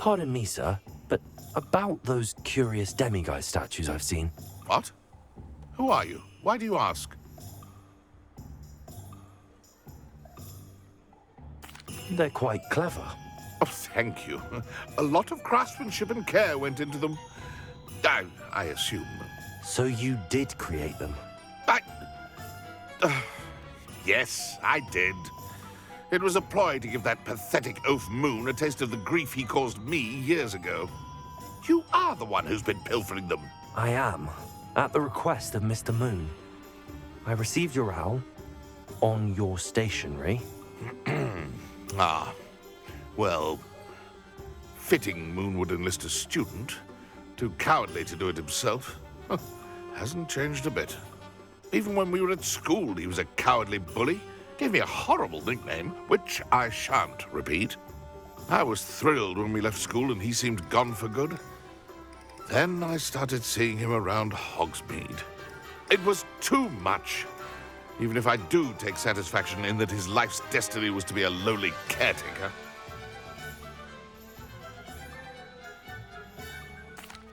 Pardon me, sir, but about those curious demiguise statues I've seen. What? Who are you? Why do you ask? They're quite clever. Oh, thank you. A lot of craftsmanship and care went into them. I assume. So you did create them? Yes, I did. It was a ploy to give that pathetic oaf Moon a taste of the grief he caused me years ago. You are the one who's been pilfering them. I am, at the request of Mr. Moon. I received your owl on your stationery. Well, fitting Moon would enlist a student. Too cowardly to do it himself. Hasn't changed a bit. Even when we were at school, he was a cowardly bully. Gave me a horrible nickname, which I shan't repeat. I was thrilled when we left school and he seemed gone for good. Then I started seeing him around Hogsmeade. It was too much. Even if I do take satisfaction in that his life's destiny was to be a lowly caretaker.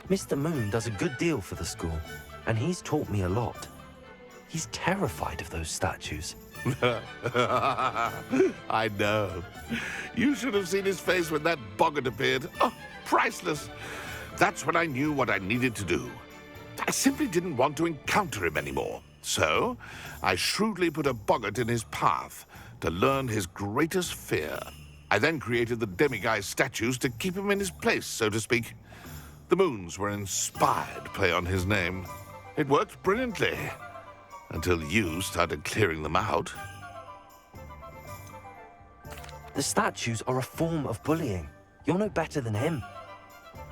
Mr. Moon does a good deal for the school, and he's taught me a lot. He's terrified of those statues. I know. You should have seen his face when that boggart appeared. Oh, priceless. That's when I knew what I needed to do. I simply didn't want to encounter him anymore. So, I shrewdly put a boggart in his path to learn his greatest fear. I then created the demiguise statues to keep him in his place, so to speak. The moons were an inspired play on his name. It worked brilliantly. Until you started clearing them out. The statues are a form of bullying. You're no better than him.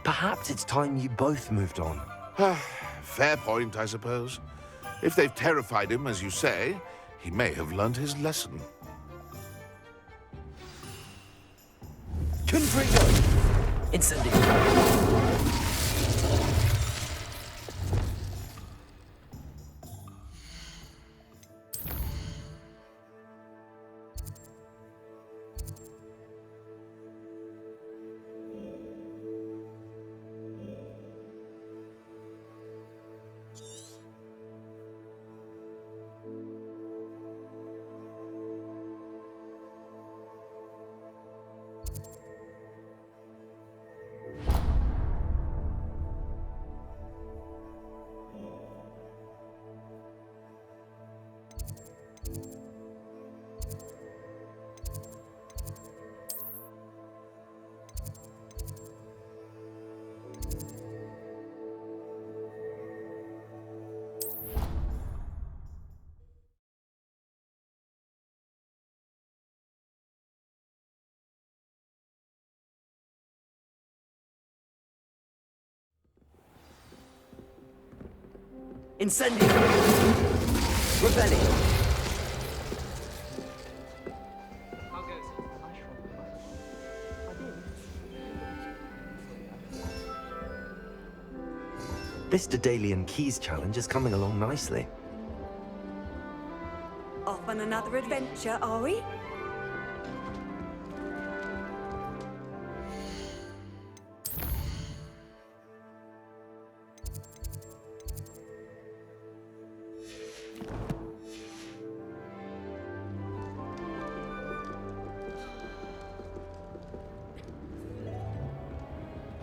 Perhaps it's time you both moved on. Fair point, I suppose. If they've terrified him, as you say, he may have learned his lesson. Confringo! Incendio! Incendio! Rebellion! This Daedalian Keys challenge is coming along nicely. Off on another adventure, are we?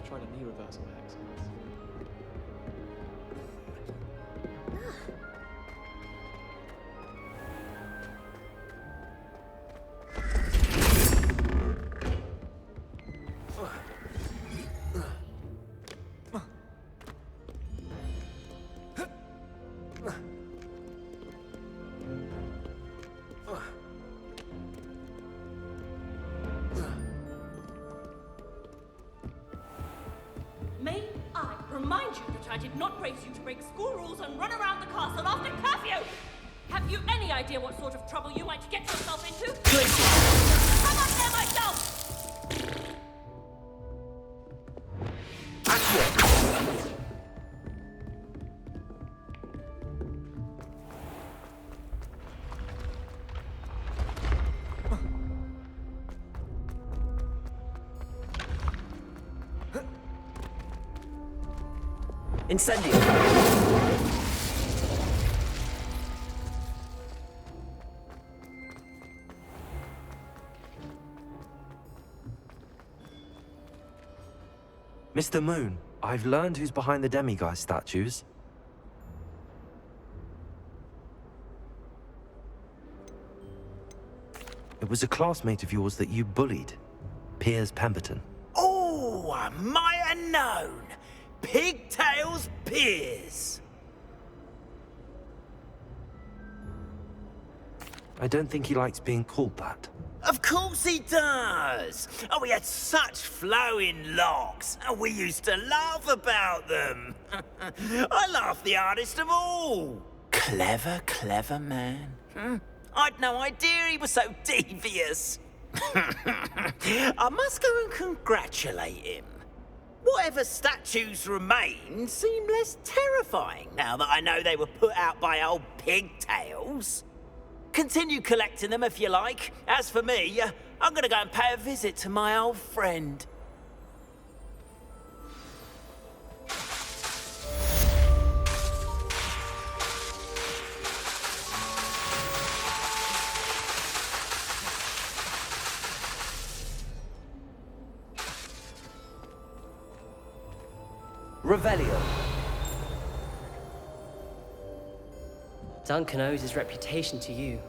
Tried a knee reversal hex. May I remind you that I did not raise you to break school rules and run around the castle after curfew? Have you any idea what sort of trouble you might get yourself into? Come up there myself! Incendio! Mr. Moon, I've learned who's behind the demiguise statues. It was a classmate of yours that you bullied, Piers Pemberton. Oh, I might have known. Pigtails Piers. I don't think he likes being called that. Of course he does. Oh, he had such flowing locks, and we used to laugh about them. I laughed the hardest of all. Clever, clever man. I'd no idea he was so devious. I must go and congratulate him. Whatever statues remain seem less terrifying now that I know they were put out by old pigtails. Continue collecting them if you like. As for me, I'm gonna go and pay a visit to my old friend. Revelio. Duncan owes his reputation to you.